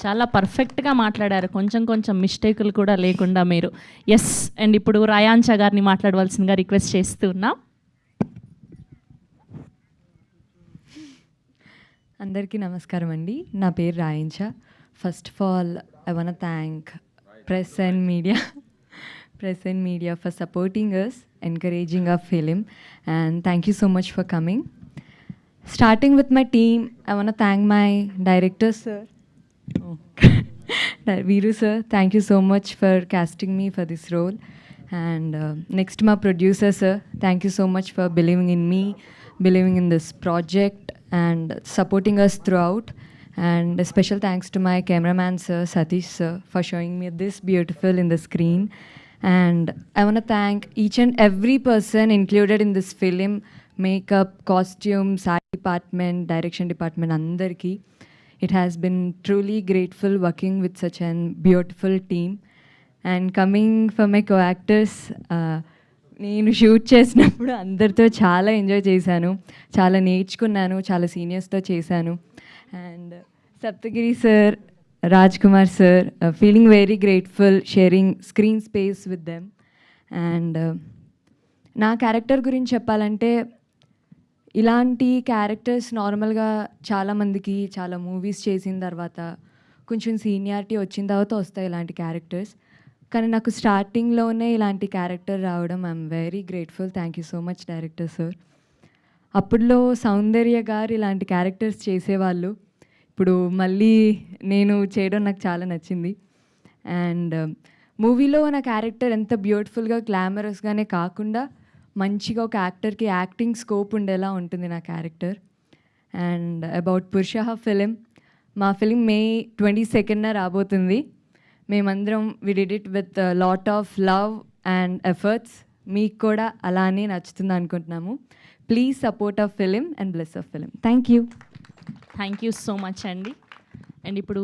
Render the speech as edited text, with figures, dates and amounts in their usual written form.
చాలా పర్ఫెక్ట్గా మాట్లాడారు, కొంచెం కొంచెం మిస్టేకులు కూడా లేకుండా మీరు. ఎస్, అండ్ ఇప్పుడు రాయాంచ గారిని మాట్లాడవలసిందిగా రిక్వెస్ట్ చేస్తూ ఉన్నాం. అందరికీ నమస్కారం అండి. నా పేరు రాయించ. First of all I want thank press and media for supporting us, encouraging our film, and thank you so much for coming. Starting with my team, I want to thank my director, sir. Veeru sir, thank you so much for casting me for this role. And next, my producer, sir, thank you so much for believing in me, believing in this project, and supporting us throughout. And a special thanks to my cameraman, sir, Satish, sir, for showing me this beautiful in the screen. And I want to thank each and every person included in this film, makeup, costumes, art department, direction department, andarki. It has been truly grateful working with such a beautiful team. And coming for my co-actors, నేను shoot చేసినప్పుడు అందరితో చాలా enjoy చేశాను, చాలా నేర్చుకున్నాను, చాలా సీనియర్స్తో చేశాను. And Saptagiri sir, Raj Kumar sir, feeling very grateful sharing screen space with them. And నా క్యారెక్టర్ గురించి చెప్పాలంటే, ఇలాంటి క్యారెక్టర్స్ నార్మల్గా చాలామందికి చాలా మూవీస్ చేసిన తర్వాత కొంచెం సీనియారిటీ వచ్చిన తర్వాత వస్తాయి ఇలాంటి క్యారెక్టర్స్. కానీ నాకు స్టార్టింగ్లోనే ఇలాంటి క్యారెక్టర్ రావడం I'm very grateful. Thank you so much director sir. అప్పుడులో సౌందర్య గారు ఇలాంటి క్యారెక్టర్స్ చేసేవాళ్ళు, ఇప్పుడు మళ్ళీ నేను చేయడం నాకు చాలా నచ్చింది. అండ్ మూవీలో నా క్యారెక్టర్ ఎంత బ్యూటిఫుల్గా గ్లామరస్గానే కాకుండా మంచిగా ఒక యాక్టర్కి యాక్టింగ్ స్కోప్ ఉండేలా ఉంటుంది నా character. And about Purusha film, మా ఫిలిం May 22న రాబోతుంది. మేమందరం we did it with lot of love and efforts. మీకు కూడా అలానే నచ్చుతుంది అనుకుంటున్నాము. Please support our film and bless our film. Thank you so much అండి. అండ్ ఇప్పుడు